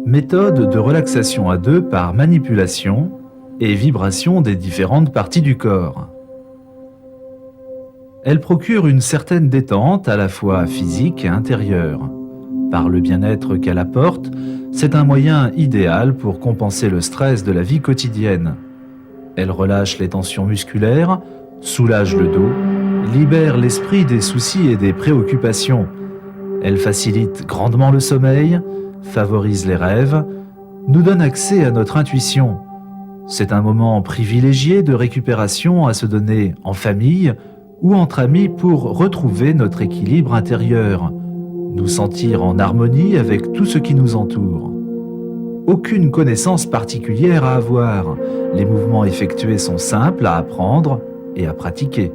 Méthode de relaxation à deux par manipulation et vibration des différentes parties du corps. Elle procure une certaine détente à la fois physique et intérieure. Par le bien-être qu'elle apporte, c'est un moyen idéal pour compenser le stress de la vie quotidienne. Elle relâche les tensions musculaires, soulage le dos, libère l'esprit des soucis et des préoccupations. Elle facilite grandement le sommeil, favorise les rêves, nous donne accès à notre intuition. C'est un moment privilégié de récupération à se donner en famille ou entre amis pour retrouver notre équilibre intérieur, nous sentir en harmonie avec tout ce qui nous entoure. Aucune connaissance particulière à avoir, les mouvements effectués sont simples à apprendre et à pratiquer.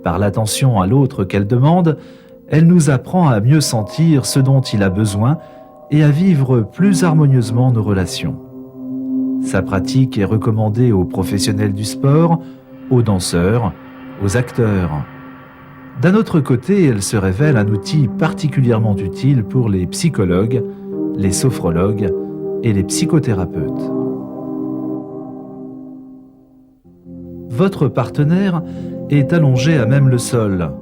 Par l'attention à l'autre qu'elle demande, elle nous apprend à mieux sentir ce dont il a besoin et à vivre plus harmonieusement nos relations. Sa pratique est recommandée aux professionnels du sport, aux danseurs, aux acteurs. D'un autre côté, elle se révèle un outil particulièrement utile pour les psychologues, les sophrologues et les psychothérapeutes. Votre partenaire est allongé à même le sol,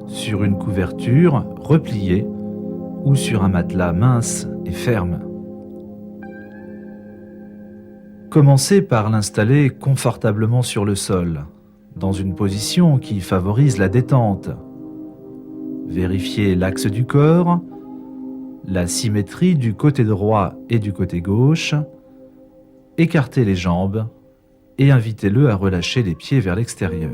sur une couverture repliée ou sur un matelas mince et ferme. Commencez par l'installer confortablement sur le sol, dans une position qui favorise la détente. Vérifiez l'axe du corps, la symétrie du côté droit et du côté gauche, écartez les jambes et invitez-le à relâcher les pieds vers l'extérieur.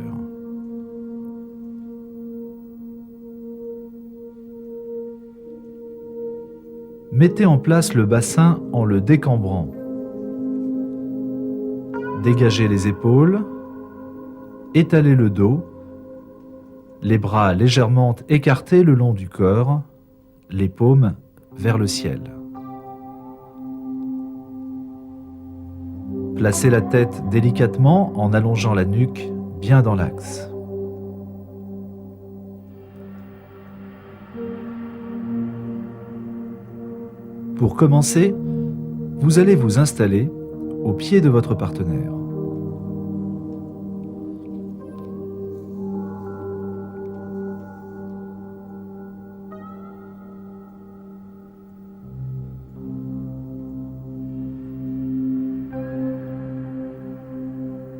Mettez en place le bassin en le décambrant. Dégagez les épaules, étalez le dos, les bras légèrement écartés le long du corps, les paumes vers le ciel. Placez la tête délicatement en allongeant la nuque bien dans l'axe. Pour commencer, vous allez vous installer au pied de votre partenaire.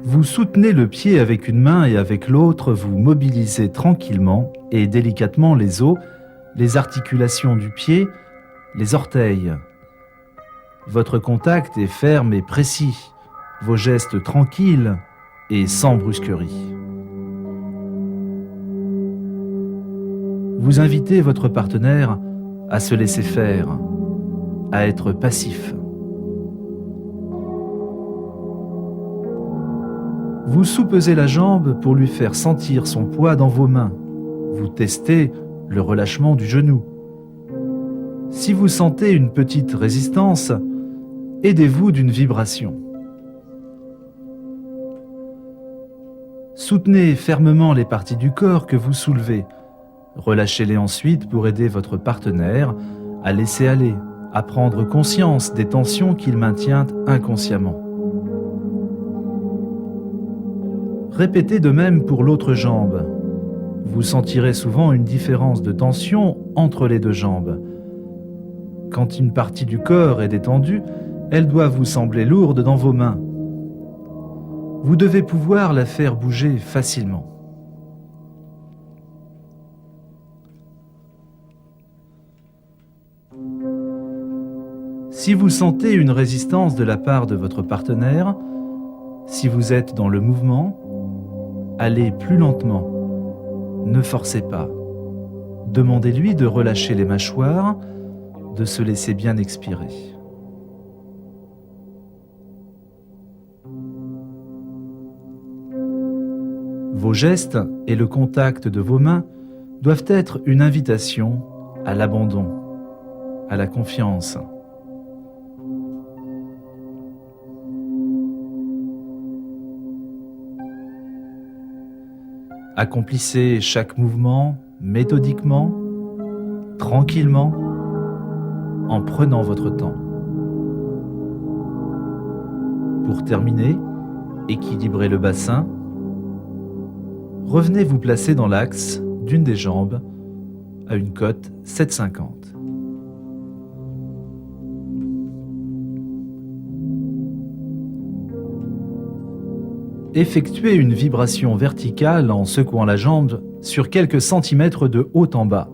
Vous soutenez le pied avec une main et avec l'autre, vous mobilisez tranquillement et délicatement les os, les articulations du pied, les orteils. Votre contact est ferme et précis, vos gestes tranquilles et sans brusquerie. Vous invitez votre partenaire à se laisser faire, à être passif. Vous soupesez la jambe pour lui faire sentir son poids dans vos mains. Vous testez le relâchement du genou. Si vous sentez une petite résistance, aidez-vous d'une vibration. Soutenez fermement les parties du corps que vous soulevez. Relâchez-les ensuite pour aider votre partenaire à laisser aller, à prendre conscience des tensions qu'il maintient inconsciemment. Répétez de même pour l'autre jambe. Vous sentirez souvent une différence de tension entre les deux jambes. Quand une partie du corps est détendue, elle doit vous sembler lourde dans vos mains. Vous devez pouvoir la faire bouger facilement. Si vous sentez une résistance de la part de votre partenaire, si vous êtes dans le mouvement, allez plus lentement. Ne forcez pas. Demandez-lui de relâcher les mâchoires, de se laisser bien expirer. Vos gestes et le contact de vos mains doivent être une invitation à l'abandon, à la confiance. Accomplissez chaque mouvement méthodiquement, tranquillement, en prenant votre temps. Pour terminer, équilibrez le bassin. Revenez vous placer dans l'axe d'une des jambes à une cote 7,50. Effectuez une vibration verticale en secouant la jambe sur quelques centimètres de haut en bas.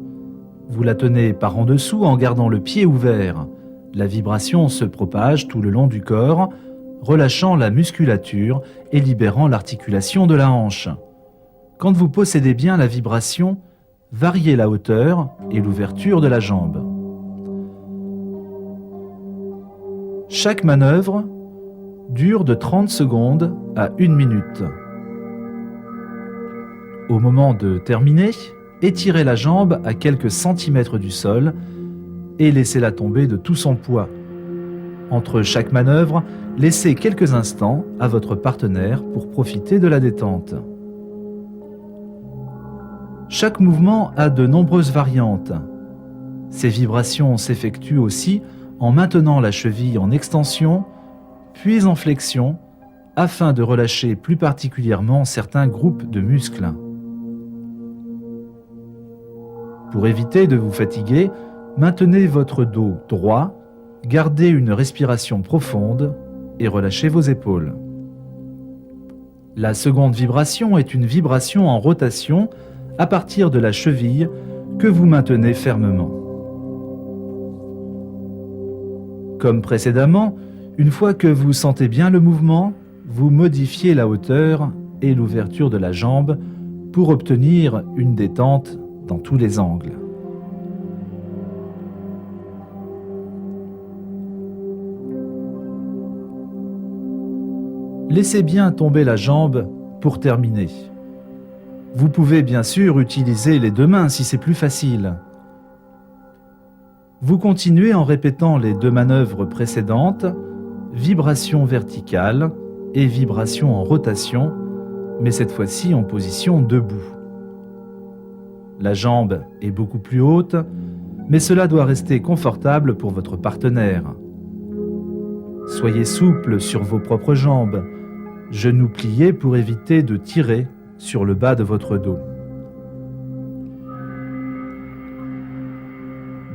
Vous la tenez par en dessous en gardant le pied ouvert. La vibration se propage tout le long du corps, relâchant la musculature et libérant l'articulation de la hanche. Quand vous possédez bien la vibration, variez la hauteur et l'ouverture de la jambe. Chaque manœuvre dure de 30 secondes à 1 minute. Au moment de terminer, étirez la jambe à quelques centimètres du sol et laissez-la tomber de tout son poids. Entre chaque manœuvre, laissez quelques instants à votre partenaire pour profiter de la détente. Chaque mouvement a de nombreuses variantes. Ces vibrations s'effectuent aussi en maintenant la cheville en extension, puis en flexion, afin de relâcher plus particulièrement certains groupes de muscles. Pour éviter de vous fatiguer, maintenez votre dos droit, gardez une respiration profonde et relâchez vos épaules. La seconde vibration est une vibration en rotation à partir de la cheville que vous maintenez fermement. Comme précédemment, une fois que vous sentez bien le mouvement, vous modifiez la hauteur et l'ouverture de la jambe pour obtenir une détente dans tous les angles. Laissez bien tomber la jambe pour terminer. Vous pouvez bien sûr utiliser les deux mains si c'est plus facile. Vous continuez en répétant les deux manœuvres précédentes, vibration verticale et vibration en rotation, mais cette fois-ci en position debout. La jambe est beaucoup plus haute, mais cela doit rester confortable pour votre partenaire. Soyez souple sur vos propres jambes, genoux pliés pour éviter de tirer sur le bas de votre dos.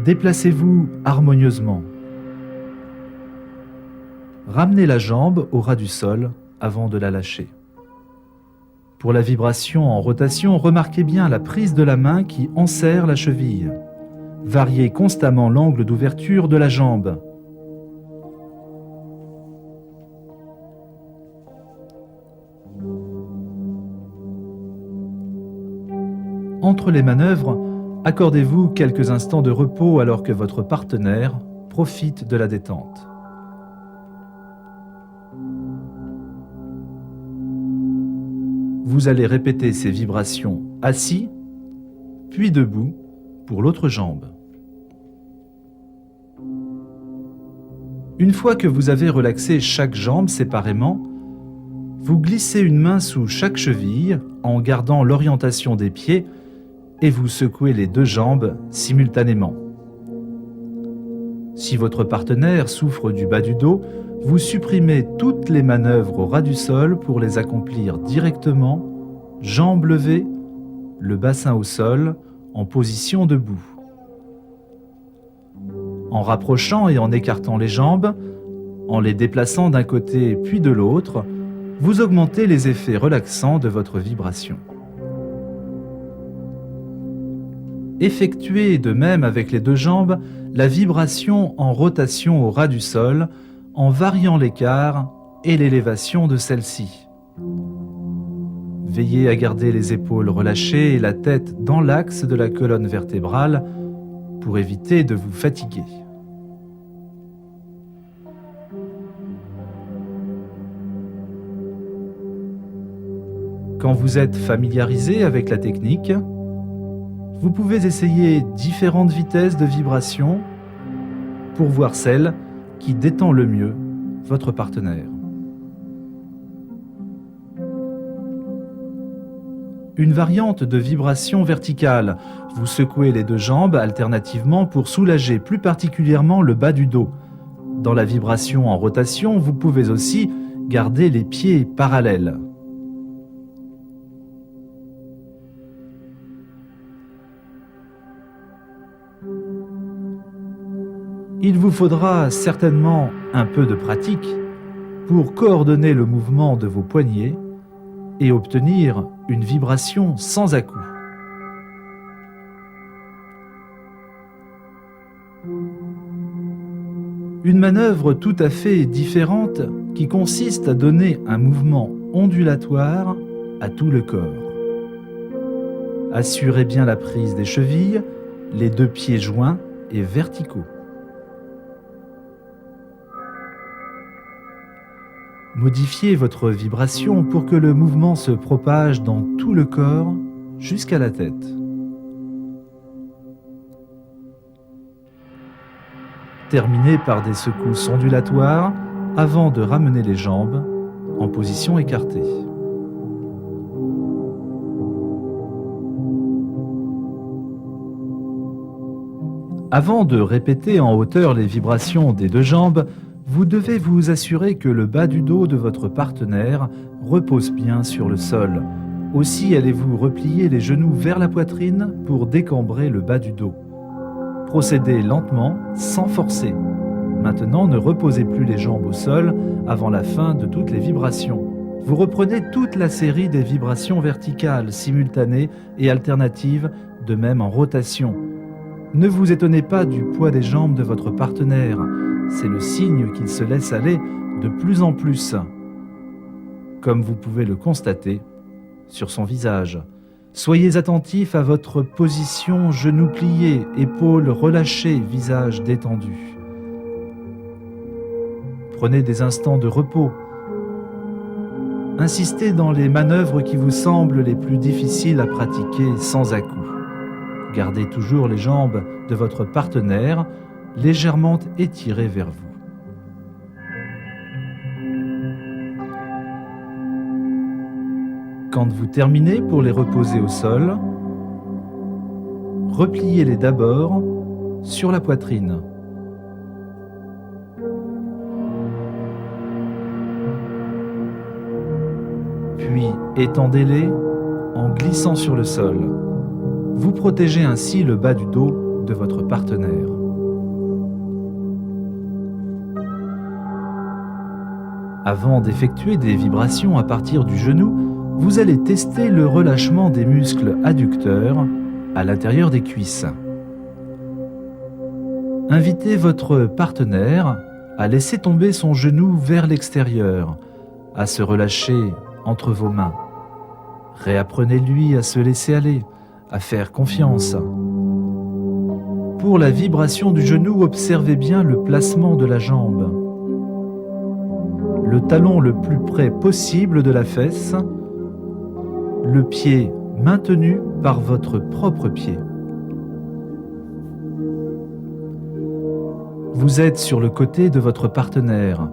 Déplacez-vous harmonieusement. Ramenez la jambe au ras du sol avant de la lâcher. Pour la vibration en rotation, remarquez bien la prise de la main qui enserre la cheville. Variez constamment l'angle d'ouverture de la jambe. Entre les manœuvres, accordez-vous quelques instants de repos alors que votre partenaire profite de la détente. Vous allez répéter ces vibrations assis, puis debout pour l'autre jambe. Une fois que vous avez relaxé chaque jambe séparément, vous glissez une main sous chaque cheville en gardant l'orientation des pieds et vous secouez les deux jambes simultanément. Si votre partenaire souffre du bas du dos, vous supprimez toutes les manœuvres au ras du sol pour les accomplir directement, jambes levées, le bassin au sol, en position debout. En rapprochant et en écartant les jambes, en les déplaçant d'un côté puis de l'autre, vous augmentez les effets relaxants de votre vibration. Effectuez de même avec les deux jambes la vibration en rotation au ras du sol en variant l'écart et l'élévation de celle-ci. Veillez à garder les épaules relâchées et la tête dans l'axe de la colonne vertébrale pour éviter de vous fatiguer. Quand vous êtes familiarisé avec la technique, vous pouvez essayer différentes vitesses de vibration pour voir celle qui détend le mieux votre partenaire. une variante de vibration verticale. Vous secouez les deux jambes alternativement pour soulager plus particulièrement le bas du dos. Dans la vibration en rotation, vous pouvez aussi garder les pieds parallèles. Il vous faudra certainement un peu de pratique pour coordonner le mouvement de vos poignets et obtenir une vibration sans à-coups. Une manœuvre tout à fait différente qui consiste à donner un mouvement ondulatoire à tout le corps. Assurez bien la prise des chevilles, les deux pieds joints et verticaux. Modifiez votre vibration pour que le mouvement se propage dans tout le corps jusqu'à la tête. Terminez par des secousses ondulatoires avant de ramener les jambes en position écartée. Avant de répéter en hauteur les vibrations des deux jambes, vous devez vous assurer que le bas du dos de votre partenaire repose bien sur le sol. Aussi allez-vous replier les genoux vers la poitrine pour décambrer le bas du dos. Procédez lentement, sans forcer. Maintenant, ne reposez plus les jambes au sol avant la fin de toutes les vibrations. Vous reprenez toute la série des vibrations verticales, simultanées et alternatives, de même en rotation. Ne vous étonnez pas du poids des jambes de votre partenaire. C'est le signe qu'il se laisse aller de plus en plus, comme vous pouvez le constater sur son visage. Soyez attentif à votre position, genoux pliés, épaules relâchées, visage détendu. Prenez des instants de repos. Insistez dans les manœuvres qui vous semblent les plus difficiles à pratiquer sans à-coups. Gardez toujours les jambes de votre partenaire légèrement étirées vers vous. Quand vous terminez pour les reposer au sol, repliez-les d'abord sur la poitrine. Puis étendez-les en glissant sur le sol. Vous protégez ainsi le bas du dos de votre partenaire. Avant d'effectuer des vibrations à partir du genou, vous allez tester le relâchement des muscles adducteurs à l'intérieur des cuisses. Invitez votre partenaire à laisser tomber son genou vers l'extérieur, à se relâcher entre vos mains. Réapprenez-lui à se laisser aller, à faire confiance. Pour la vibration du genou, observez bien le placement de la jambe. Le talon le plus près possible de la fesse, le pied maintenu par votre propre pied. Vous êtes sur le côté de votre partenaire.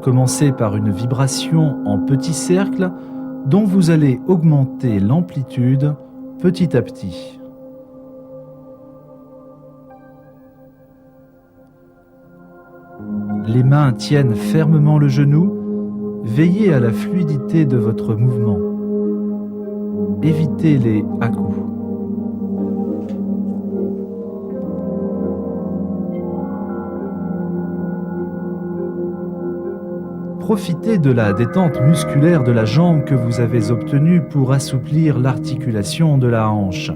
Commencez par une vibration en petits cercles dont vous allez augmenter l'amplitude petit à petit. Les mains tiennent fermement le genou. Veillez à la fluidité de votre mouvement. Évitez les à-coups. Profitez de la détente musculaire de la jambe que vous avez obtenue pour assouplir l'articulation de la hanche.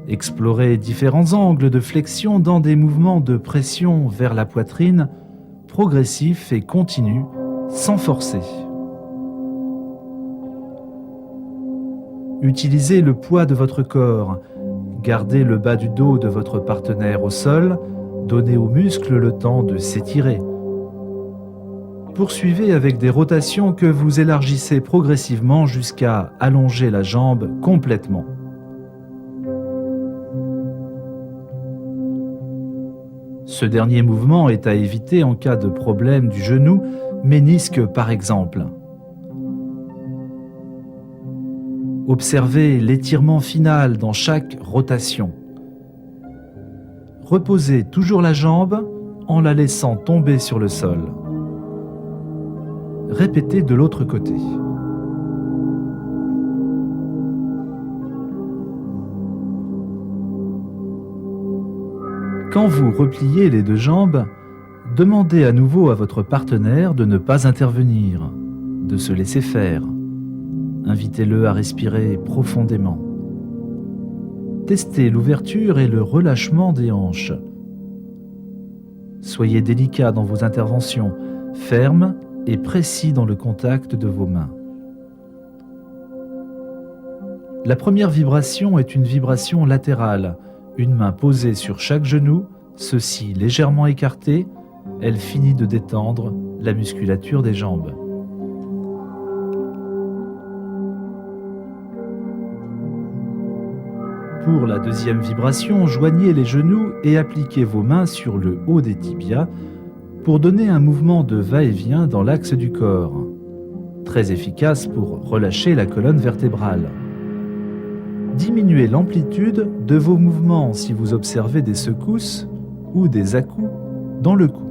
Explorez différents angles de flexion dans des mouvements de pression vers la poitrine, progressifs et continus, sans forcer. Utilisez le poids de votre corps. Gardez le bas du dos de votre partenaire au sol. Donnez aux muscles le temps de s'étirer. Poursuivez avec des rotations que vous élargissez progressivement jusqu'à allonger la jambe complètement. Ce dernier mouvement est à éviter en cas de problème du genou, ménisque par exemple. Observez l'étirement final dans chaque rotation. Reposez toujours la jambe en la laissant tomber sur le sol. Répétez de l'autre côté. Quand vous repliez les deux jambes, demandez à nouveau à votre partenaire de ne pas intervenir, de se laisser faire. Invitez-le à respirer profondément. Testez l'ouverture et le relâchement des hanches. Soyez délicat dans vos interventions, ferme et précis dans le contact de vos mains. La première vibration est une vibration latérale. Une main posée sur chaque genou, ceux-ci légèrement écartés, elle finit de détendre la musculature des jambes. Pour la deuxième vibration, joignez les genoux et appliquez vos mains sur le haut des tibias pour donner un mouvement de va-et-vient dans l'axe du corps, très efficace pour relâcher la colonne vertébrale. Diminuez l'amplitude de vos mouvements si vous observez des secousses ou des à-coups dans le cou.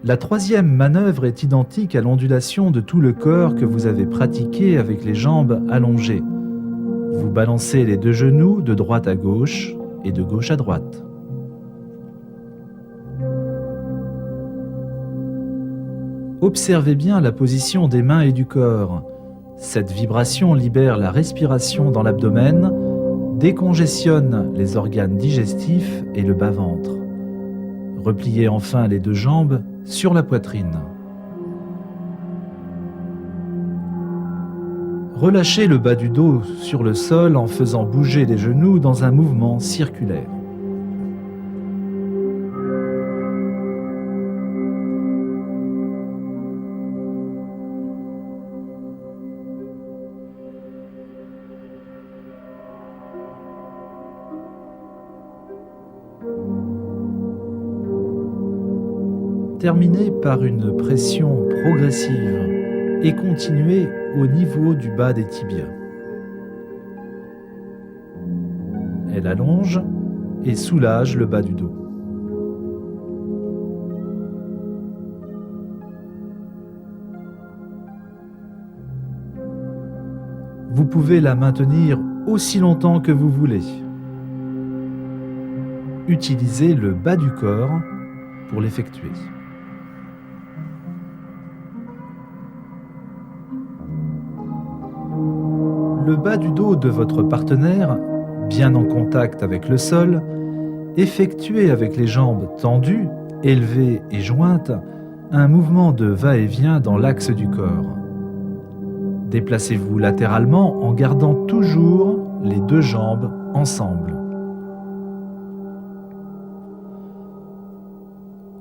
La troisième manœuvre est identique à l'ondulation de tout le corps que vous avez pratiqué avec les jambes allongées. Vous balancez les deux genoux de droite à gauche et de gauche à droite. Observez bien la position des mains et du corps. Cette vibration libère la respiration dans l'abdomen, décongestionne les organes digestifs et le bas-ventre. Repliez enfin les deux jambes sur la poitrine. Relâchez le bas du dos sur le sol en faisant bouger les genoux dans un mouvement circulaire. Terminez par une pression progressive et continuez au niveau du bas des tibias. Elle allonge et soulage le bas du dos. Vous pouvez la maintenir aussi longtemps que vous voulez. Utilisez le bas du corps pour l'effectuer. Le bas du dos de votre partenaire, bien en contact avec le sol, effectuez avec les jambes tendues, élevées et jointes, un mouvement de va-et-vient dans l'axe du corps. Déplacez-vous latéralement en gardant toujours les deux jambes ensemble.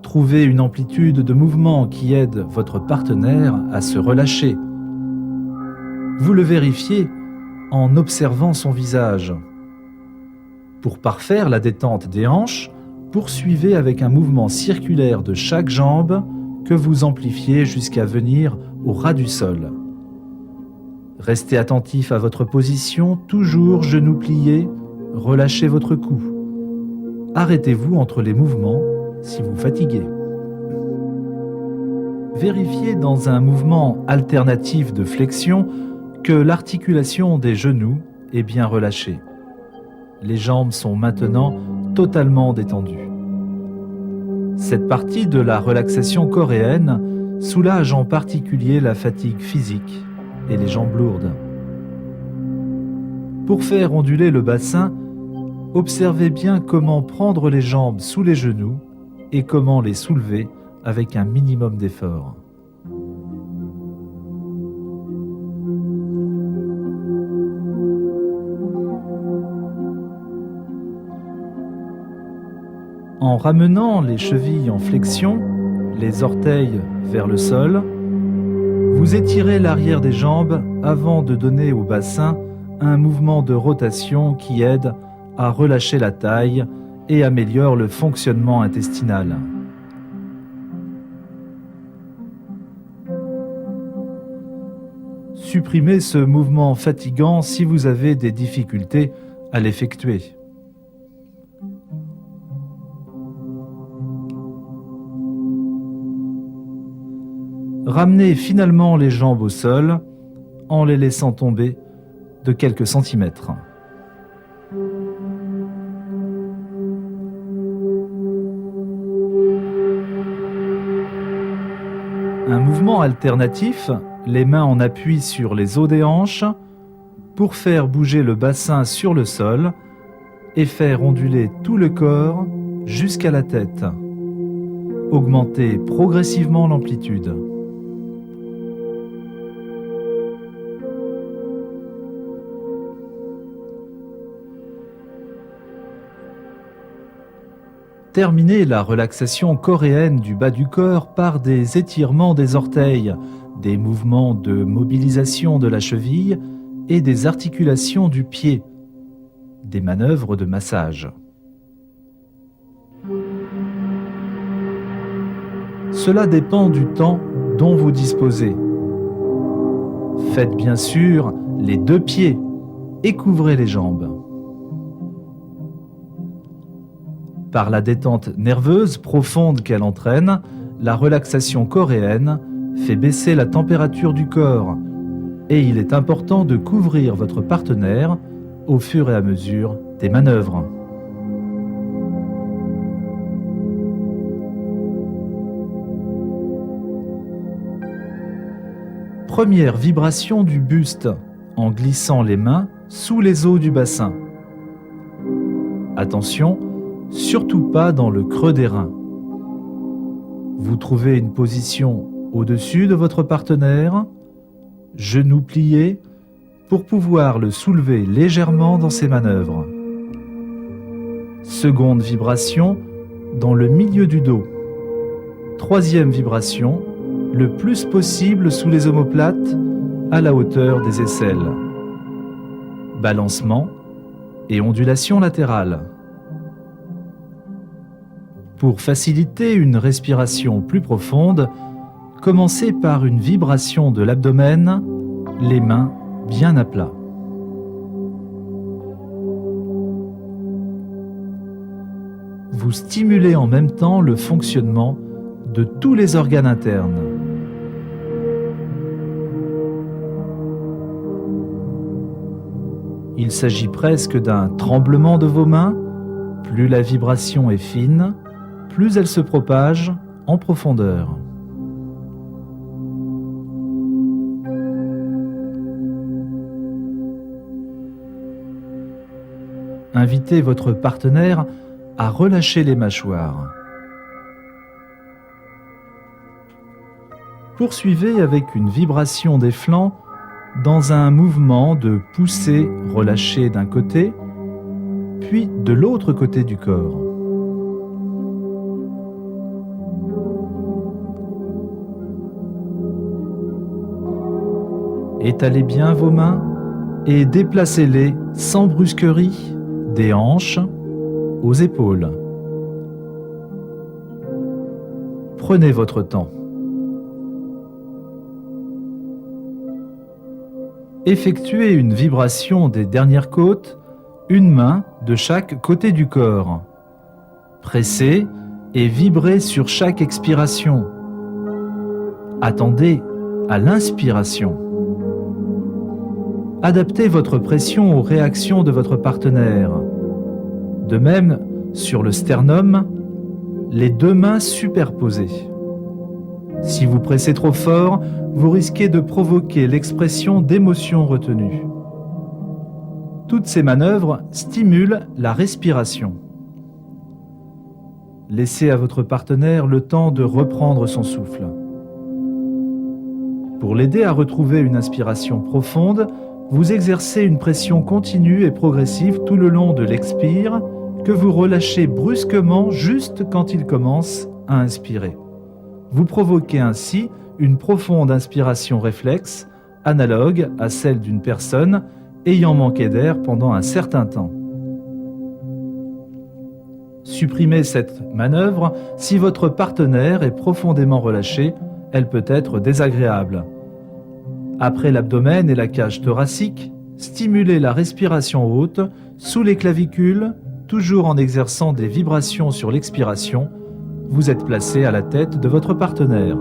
Trouvez une amplitude de mouvement qui aide votre partenaire à se relâcher. Vous le vérifiez en observant son visage. Pour parfaire la détente des hanches, poursuivez avec un mouvement circulaire de chaque jambe que vous amplifiez jusqu'à venir au ras du sol. Restez attentif à votre position, toujours genoux pliés, relâchez votre cou. Arrêtez-vous entre les mouvements si vous fatiguez. Vérifiez dans un mouvement alternatif de flexion que l'articulation des genoux est bien relâchée. Les jambes sont maintenant totalement détendues. Cette partie de la relaxation coréenne soulage en particulier la fatigue physique et les jambes lourdes. Pour faire onduler le bassin, observez bien comment prendre les jambes sous les genoux et comment les soulever avec un minimum d'effort. En ramenant les chevilles en flexion, les orteils vers le sol, vous étirez l'arrière des jambes avant de donner au bassin un mouvement de rotation qui aide à relâcher la taille et améliore le fonctionnement intestinal. Supprimez ce mouvement fatigant si vous avez des difficultés à l'effectuer. Ramenez finalement les jambes au sol en les laissant tomber de quelques centimètres. Un mouvement alternatif, les mains en appui sur les os des hanches, pour faire bouger le bassin sur le sol et faire onduler tout le corps jusqu'à la tête. Augmentez progressivement l'amplitude. Terminez la relaxation coréenne du bas du corps par des étirements des orteils, des mouvements de mobilisation de la cheville et des articulations du pied, des manœuvres de massage. Cela dépend du temps dont vous disposez. Faites bien sûr les 2 pieds et couvrez les jambes. Par la détente nerveuse profonde qu'elle entraîne, la relaxation coréenne fait baisser la température du corps et il est important de couvrir votre partenaire au fur et à mesure des manœuvres. Première vibration du buste en glissant les mains sous les os du bassin. Attention, surtout pas dans le creux des reins. Vous trouvez une position au-dessus de votre partenaire, genoux pliés, pour pouvoir le soulever légèrement dans ses manœuvres. Seconde vibration, dans le milieu du dos. Troisième vibration, le plus possible sous les omoplates, à la hauteur des aisselles. Balancement et ondulation latérale. Pour faciliter une respiration plus profonde, commencez par une vibration de l'abdomen, les mains bien à plat. Vous stimulez en même temps le fonctionnement de tous les organes internes. Il s'agit presque d'un tremblement de vos mains. Plus la vibration est fine, plus elle se propage en profondeur. Invitez votre partenaire à relâcher les mâchoires. Poursuivez avec une vibration des flancs dans un mouvement de pousser-relâcher d'un côté, puis de l'autre côté du corps. Étalez bien vos mains et déplacez-les sans brusquerie des hanches aux épaules. Prenez votre temps. Effectuez une vibration des dernières côtes, une main de chaque côté du corps. Pressez et vibrez sur chaque expiration. Attendez à l'inspiration. Adaptez votre pression aux réactions de votre partenaire. De même, sur le sternum, les 2 mains superposées. Si vous pressez trop fort, vous risquez de provoquer l'expression d'émotions retenues. Toutes ces manœuvres stimulent la respiration. Laissez à votre partenaire le temps de reprendre son souffle. Pour l'aider à retrouver une inspiration profonde, vous exercez une pression continue et progressive tout le long de l'expire que vous relâchez brusquement juste quand il commence à inspirer. Vous provoquez ainsi une profonde inspiration réflexe, analogue à celle d'une personne ayant manqué d'air pendant un certain temps. Supprimez cette manœuvre si votre partenaire est profondément relâché, elle peut être désagréable. Après l'abdomen et la cage thoracique, stimulez la respiration haute sous les clavicules, toujours en exerçant des vibrations sur l'expiration. Vous êtes placé à la tête de votre partenaire.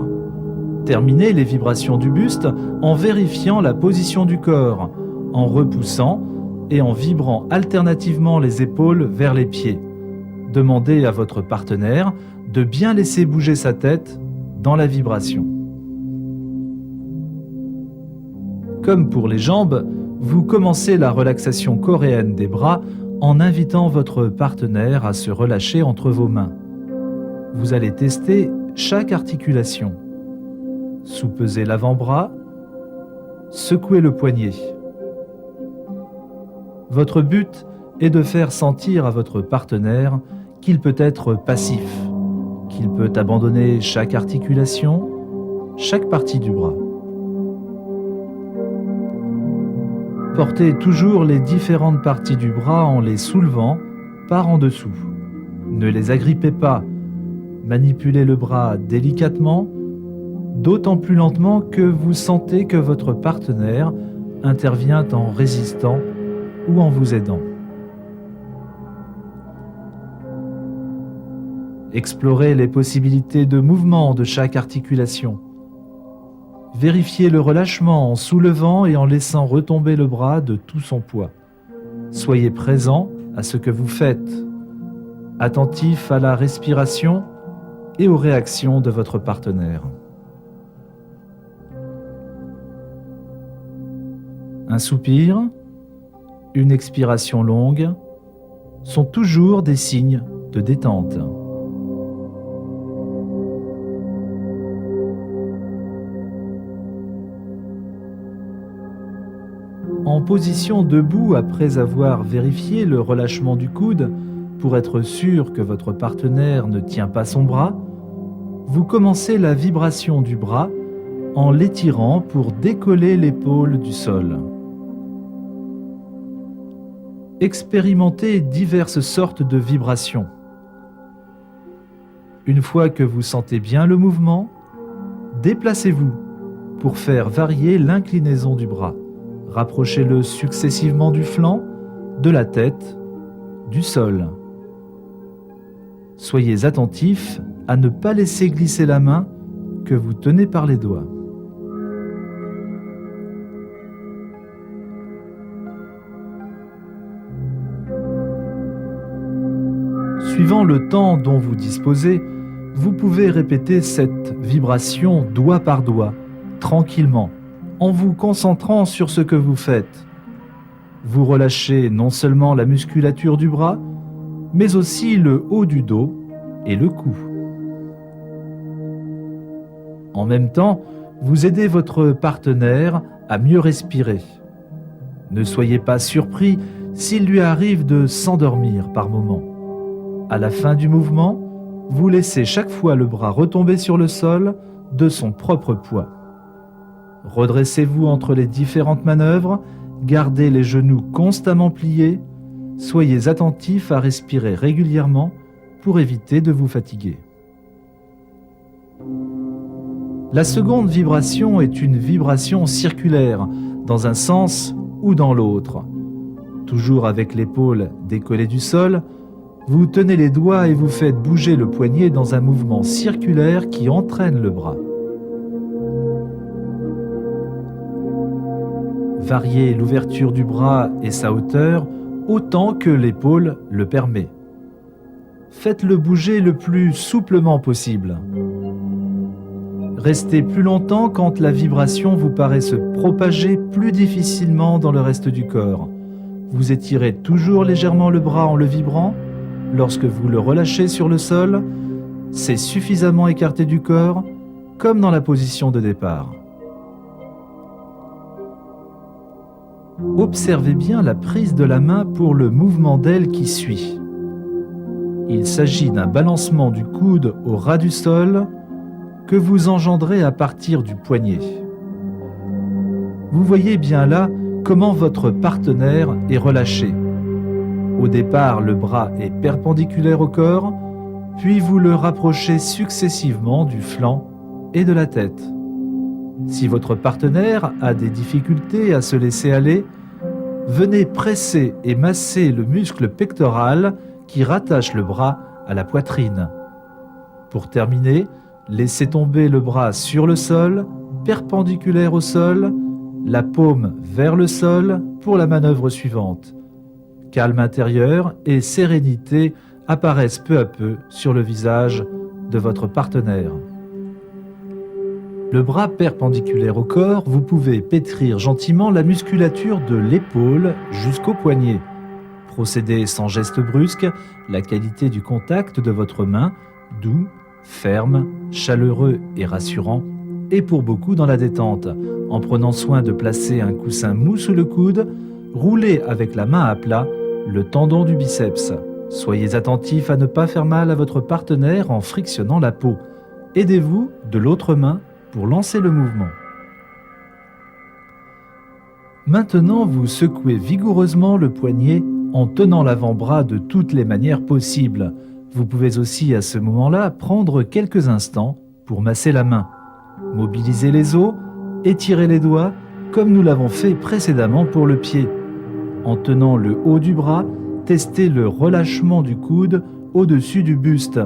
Terminez les vibrations du buste en vérifiant la position du corps, en repoussant et en vibrant alternativement les épaules vers les pieds. Demandez à votre partenaire de bien laisser bouger sa tête dans la vibration. Comme pour les jambes, vous commencez la relaxation coréenne des bras en invitant votre partenaire à se relâcher entre vos mains. Vous allez tester chaque articulation. Soupesez l'avant-bras, secouez le poignet. Votre but est de faire sentir à votre partenaire qu'il peut être passif, qu'il peut abandonner chaque articulation, chaque partie du bras. Portez toujours les différentes parties du bras en les soulevant par en dessous. Ne les agrippez pas. Manipulez le bras délicatement, d'autant plus lentement que vous sentez que votre partenaire intervient en résistant ou en vous aidant. Explorez les possibilités de mouvement de chaque articulation. Vérifiez le relâchement en soulevant et en laissant retomber le bras de tout son poids. Soyez présent à ce que vous faites, attentif à la respiration et aux réactions de votre partenaire. Un soupir, une expiration longue sont toujours des signes de détente. En position debout après avoir vérifié le relâchement du coude pour être sûr que votre partenaire ne tient pas son bras, vous commencez la vibration du bras en l'étirant pour décoller l'épaule du sol. Expérimentez diverses sortes de vibrations. Une fois que vous sentez bien le mouvement, déplacez-vous pour faire varier l'inclinaison du bras. Rapprochez-le successivement du flanc, de la tête, du sol. Soyez attentif à ne pas laisser glisser la main que vous tenez par les doigts. Suivant le temps dont vous disposez, vous pouvez répéter cette vibration doigt par doigt, tranquillement, en vous concentrant sur ce que vous faites. Vous relâchez non seulement la musculature du bras, mais aussi le haut du dos et le cou. En même temps, vous aidez votre partenaire à mieux respirer. Ne soyez pas surpris s'il lui arrive de s'endormir par moments. À la fin du mouvement, vous laissez chaque fois le bras retomber sur le sol de son propre poids. Redressez-vous entre les différentes manœuvres, gardez les genoux constamment pliés, soyez attentif à respirer régulièrement pour éviter de vous fatiguer. La seconde vibration est une vibration circulaire, dans un sens ou dans l'autre. Toujours avec l'épaule décollée du sol, vous tenez les doigts et vous faites bouger le poignet dans un mouvement circulaire qui entraîne le bras. Variez l'ouverture du bras et sa hauteur autant que l'épaule le permet. Faites-le bouger le plus souplement possible. Restez plus longtemps quand la vibration vous paraît se propager plus difficilement dans le reste du corps. Vous étirez toujours légèrement le bras en le vibrant. Lorsque vous le relâchez sur le sol, c'est suffisamment écarté du corps, comme dans la position de départ. Observez bien la prise de la main pour le mouvement d'aile qui suit. Il s'agit d'un balancement du coude au ras du sol que vous engendrez à partir du poignet. Vous voyez bien là comment votre partenaire est relâché. Au départ, le bras est perpendiculaire au corps, puis vous le rapprochez successivement du flanc et de la tête. Si votre partenaire a des difficultés à se laisser aller, venez presser et masser le muscle pectoral qui rattache le bras à la poitrine. Pour terminer, laissez tomber le bras sur le sol, perpendiculaire au sol, la paume vers le sol pour la manœuvre suivante. Calme intérieur et sérénité apparaissent peu à peu sur le visage de votre partenaire. Le bras perpendiculaire au corps, vous pouvez pétrir gentiment la musculature de l'épaule jusqu'au poignet. Procédez sans geste brusque, la qualité du contact de votre main, doux, ferme, chaleureux et rassurant, est pour beaucoup dans la détente. En prenant soin de placer un coussin mou sous le coude, roulez avec la main à plat le tendon du biceps. Soyez attentif à ne pas faire mal à votre partenaire en frictionnant la peau. Aidez-vous de l'autre main pour lancer le mouvement. Maintenant, vous secouez vigoureusement le poignet en tenant l'avant-bras de toutes les manières possibles. Vous pouvez aussi à ce moment-là prendre quelques instants pour masser la main. Mobilisez les os, étirez les doigts, comme nous l'avons fait précédemment pour le pied. En tenant le haut du bras, testez le relâchement du coude au-dessus du buste.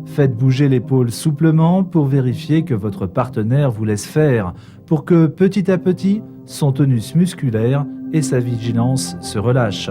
Faites bouger l'épaule souplement pour vérifier que votre partenaire vous laisse faire, pour que petit à petit, son tonus musculaire et sa vigilance se relâchent.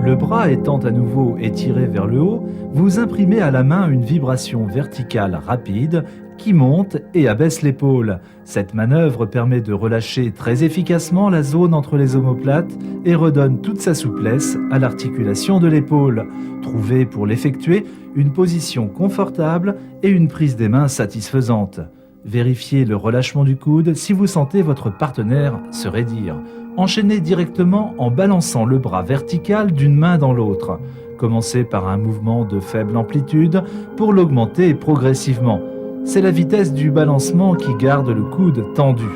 Le bras étant à nouveau étiré vers le haut, vous imprimez à la main une vibration verticale rapide qui monte et abaisse l'épaule. Cette manœuvre permet de relâcher très efficacement la zone entre les omoplates et redonne toute sa souplesse à l'articulation de l'épaule. Trouvez pour l'effectuer une position confortable et une prise des mains satisfaisante. Vérifiez le relâchement du coude si vous sentez votre partenaire se raidir. Enchaînez directement en balançant le bras vertical d'une main dans l'autre. Commencez par un mouvement de faible amplitude pour l'augmenter progressivement. C'est la vitesse du balancement qui garde le coude tendu.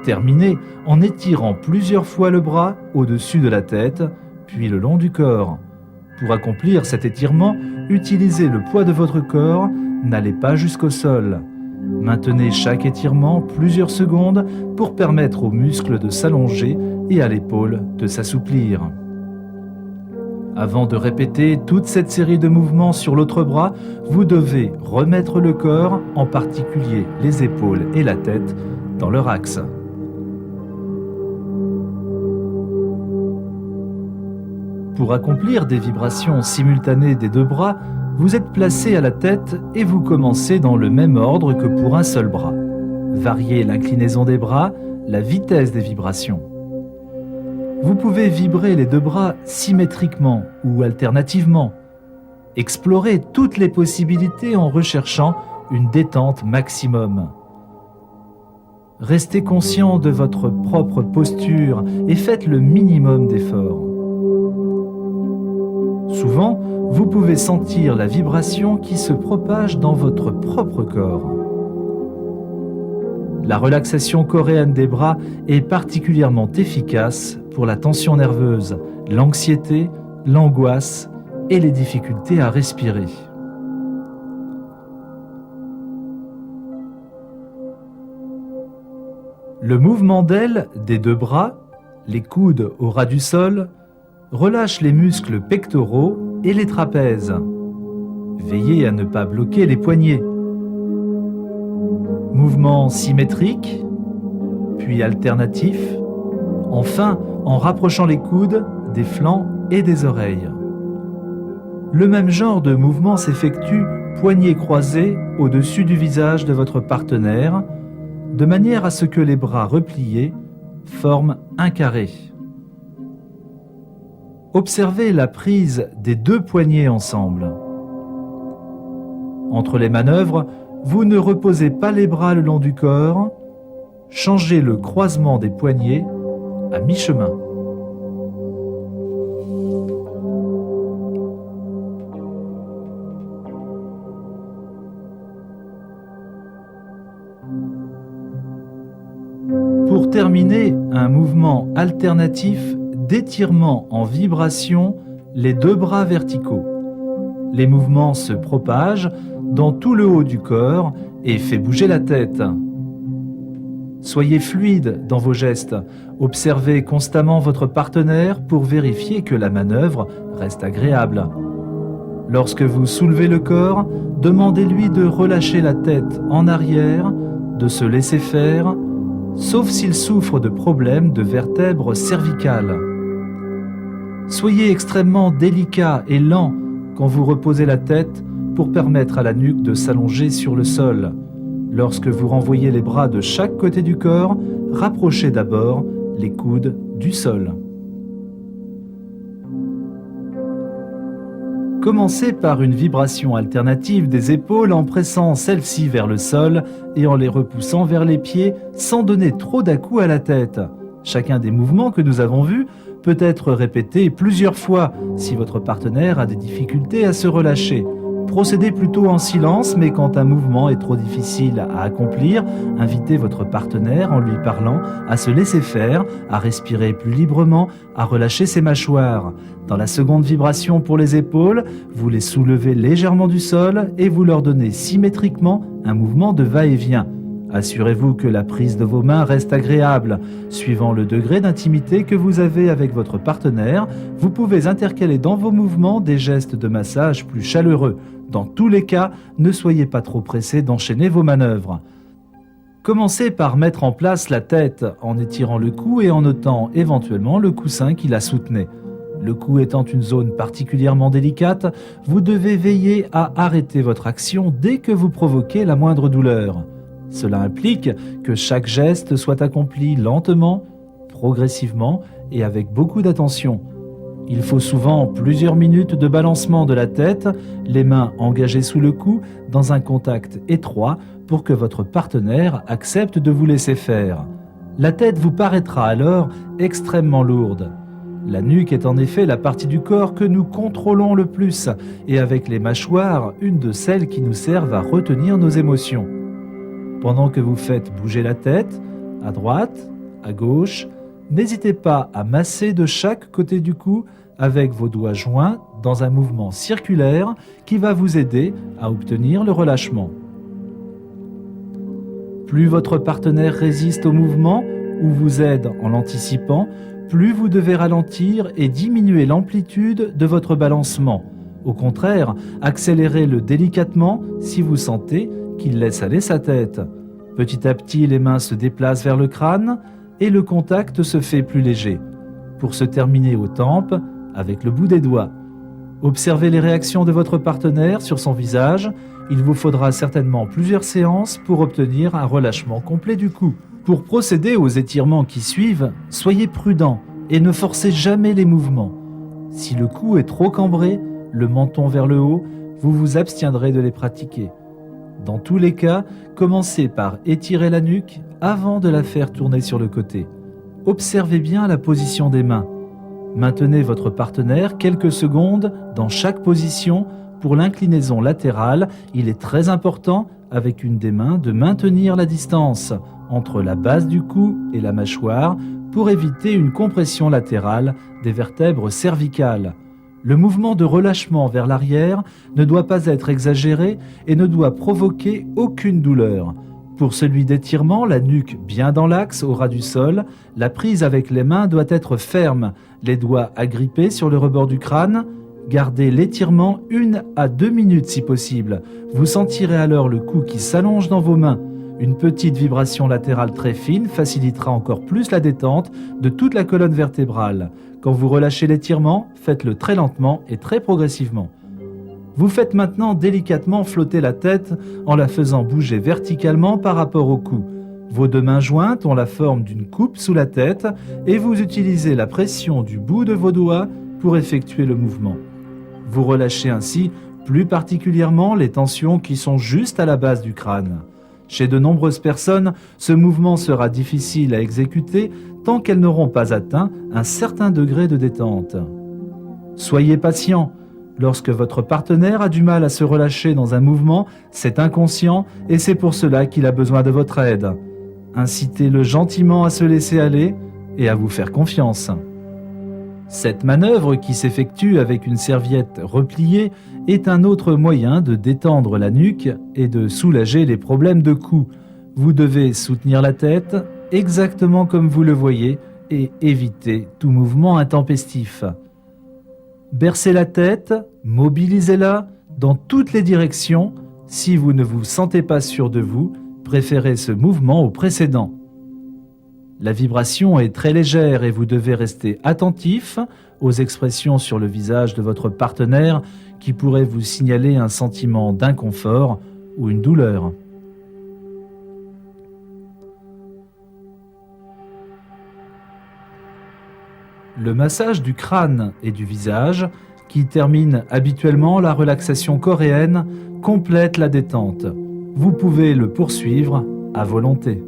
Terminez en étirant plusieurs fois le bras au-dessus de la tête, puis le long du corps. Pour accomplir cet étirement, utilisez le poids de votre corps, n'allez pas jusqu'au sol. Maintenez chaque étirement plusieurs secondes pour permettre aux muscles de s'allonger et à l'épaule de s'assouplir. Avant de répéter toute cette série de mouvements sur l'autre bras, vous devez remettre le corps, en particulier les épaules et la tête, dans leur axe. Pour accomplir des vibrations simultanées des deux bras, vous êtes placé à la tête et vous commencez dans le même ordre que pour un seul bras. Variez l'inclinaison des bras, la vitesse des vibrations. Vous pouvez vibrer les deux bras symétriquement ou alternativement. Explorez toutes les possibilités en recherchant une détente maximum. Restez conscient de votre propre posture et faites le minimum d'efforts. Souvent, vous pouvez sentir la vibration qui se propage dans votre propre corps. La relaxation coréenne des bras est particulièrement efficace pour la tension nerveuse, l'anxiété, l'angoisse et les difficultés à respirer. Le mouvement d'aile des deux bras, les coudes au ras du sol, relâche les muscles pectoraux et les trapèzes. Veillez à ne pas bloquer les poignets. Mouvement symétrique, puis alternatif, enfin en rapprochant les coudes des flancs et des oreilles. Le même genre de mouvement s'effectue poignets croisés au-dessus du visage de votre partenaire, de manière à ce que les bras repliés forment un carré. Observez la prise des deux poignets ensemble. Entre les manœuvres, vous ne reposez pas les bras le long du corps, changez le croisement des poignets à mi-chemin. Pour terminer, un mouvement alternatif d'étirement en vibration les deux bras verticaux. Les mouvements se propagent dans tout le haut du corps et fait bouger la tête. Soyez fluide dans vos gestes. Observez constamment votre partenaire pour vérifier que la manœuvre reste agréable. Lorsque vous soulevez le corps, demandez-lui de relâcher la tête en arrière, de se laisser faire, sauf s'il souffre de problèmes de vertèbres cervicales. Soyez extrêmement délicat et lent quand vous reposez la tête pour permettre à la nuque de s'allonger sur le sol. Lorsque vous renvoyez les bras de chaque côté du corps, rapprochez d'abord les coudes du sol. Commencez par une vibration alternative des épaules en pressant celles-ci vers le sol et en les repoussant vers les pieds sans donner trop d'à-coups à la tête. Chacun des mouvements que nous avons vus peut être répété plusieurs fois si votre partenaire a des difficultés à se relâcher. Procédez plutôt en silence, mais quand un mouvement est trop difficile à accomplir, invitez votre partenaire en lui parlant à se laisser faire, à respirer plus librement, à relâcher ses mâchoires. Dans la seconde vibration pour les épaules, vous les soulevez légèrement du sol et vous leur donnez symétriquement un mouvement de va-et-vient. Assurez-vous que la prise de vos mains reste agréable. Suivant le degré d'intimité que vous avez avec votre partenaire, vous pouvez intercaler dans vos mouvements des gestes de massage plus chaleureux. Dans tous les cas, ne soyez pas trop pressé d'enchaîner vos manœuvres. Commencez par mettre en place la tête en étirant le cou et en ôtant éventuellement le coussin qui la soutenait. Le cou étant une zone particulièrement délicate, vous devez veiller à arrêter votre action dès que vous provoquez la moindre douleur. Cela implique que chaque geste soit accompli lentement, progressivement et avec beaucoup d'attention. Il faut souvent plusieurs minutes de balancement de la tête, les mains engagées sous le cou dans un contact étroit pour que votre partenaire accepte de vous laisser faire. La tête vous paraîtra alors extrêmement lourde. La nuque est en effet la partie du corps que nous contrôlons le plus et avec les mâchoires, une de celles qui nous servent à retenir nos émotions. Pendant que vous faites bouger la tête, à droite, à gauche, n'hésitez pas à masser de chaque côté du cou avec vos doigts joints dans un mouvement circulaire qui va vous aider à obtenir le relâchement. Plus votre partenaire résiste au mouvement ou vous aide en l'anticipant, plus vous devez ralentir et diminuer l'amplitude de votre balancement. Au contraire, accélérez-le délicatement si vous sentez qu'il laisse aller sa tête. Petit à petit, les mains se déplacent vers le crâne et le contact se fait plus léger, pour se terminer aux tempes avec le bout des doigts. Observez les réactions de votre partenaire sur son visage. Il vous faudra certainement plusieurs séances pour obtenir un relâchement complet du cou. Pour procéder aux étirements qui suivent, soyez prudent et ne forcez jamais les mouvements. Si le cou est trop cambré, le menton vers le haut, vous vous abstiendrez de les pratiquer. Dans tous les cas, commencez par étirer la nuque avant de la faire tourner sur le côté. Observez bien la position des mains. Maintenez votre partenaire quelques secondes dans chaque position. Pour l'inclinaison latérale, il est très important, avec une des mains, de maintenir la distance entre la base du cou et la mâchoire pour éviter une compression latérale des vertèbres cervicales. Le mouvement de relâchement vers l'arrière ne doit pas être exagéré et ne doit provoquer aucune douleur. Pour celui d'étirement, la nuque bien dans l'axe au ras du sol, la prise avec les mains doit être ferme, les doigts agrippés sur le rebord du crâne. Gardez l'étirement 1 à 2 minutes si possible. Vous sentirez alors le cou qui s'allonge dans vos mains. Une petite vibration latérale très fine facilitera encore plus la détente de toute la colonne vertébrale. Quand vous relâchez l'étirement, faites-le très lentement et très progressivement. Vous faites maintenant délicatement flotter la tête en la faisant bouger verticalement par rapport au cou. Vos deux mains jointes ont la forme d'une coupe sous la tête et vous utilisez la pression du bout de vos doigts pour effectuer le mouvement. Vous relâchez ainsi plus particulièrement les tensions qui sont juste à la base du crâne. Chez de nombreuses personnes, ce mouvement sera difficile à exécuter tant qu'elles n'auront pas atteint un certain degré de détente. Soyez patient. Lorsque votre partenaire a du mal à se relâcher dans un mouvement, c'est inconscient et c'est pour cela qu'il a besoin de votre aide. Incitez-le gentiment à se laisser aller et à vous faire confiance. Cette manœuvre, qui s'effectue avec une serviette repliée, est un autre moyen de détendre la nuque et de soulager les problèmes de cou. Vous devez soutenir la tête exactement comme vous le voyez et éviter tout mouvement intempestif. Bercez la tête, mobilisez-la dans toutes les directions. Si vous ne vous sentez pas sûr de vous, préférez ce mouvement au précédent. La vibration est très légère et vous devez rester attentif aux expressions sur le visage de votre partenaire qui pourraient vous signaler un sentiment d'inconfort ou une douleur. Le massage du crâne et du visage, qui termine habituellement la relaxation coréenne, complète la détente. Vous pouvez le poursuivre à volonté.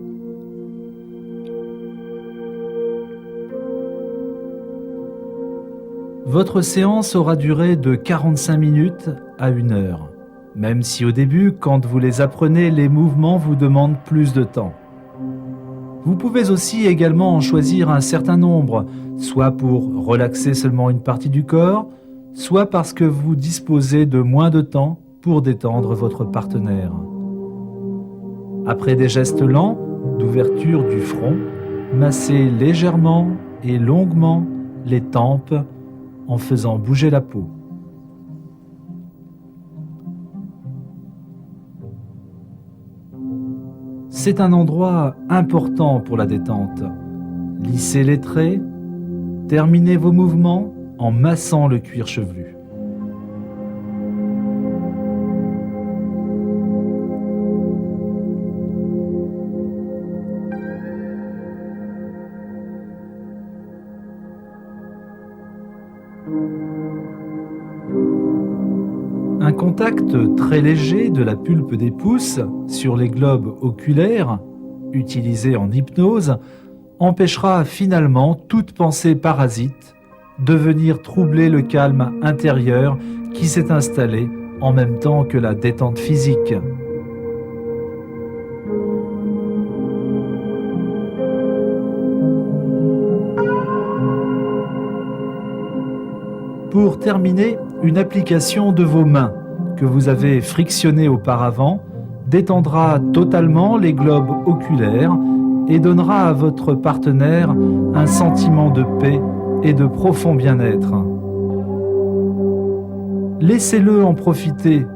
Votre séance aura duré de 45 minutes à 1 heure, même si au début, quand vous les apprenez, les mouvements vous demandent plus de temps. Vous pouvez aussi également en choisir un certain nombre, soit pour relaxer seulement une partie du corps, soit parce que vous disposez de moins de temps pour détendre votre partenaire. Après des gestes lents d'ouverture du front, massez légèrement et longuement les tempes en faisant bouger la peau. C'est un endroit important pour la détente. Lissez les traits, terminez vos mouvements en massant le cuir chevelu. Un contact très léger de la pulpe des pouces sur les globes oculaires, utilisés en hypnose, empêchera finalement toute pensée parasite de venir troubler le calme intérieur qui s'est installé en même temps que la détente physique. Pour terminer, une application de vos mains que vous avez frictionnées auparavant détendra totalement les globes oculaires et donnera à votre partenaire un sentiment de paix et de profond bien-être. Laissez-le en profiter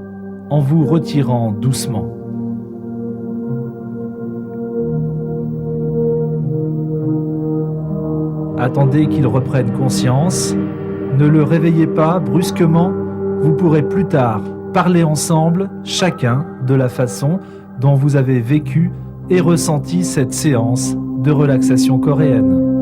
en vous retirant doucement. Attendez qu'il reprenne conscience. Ne le réveillez pas brusquement, vous pourrez plus tard parler ensemble, chacun de la façon dont vous avez vécu et ressenti cette séance de relaxation coréenne.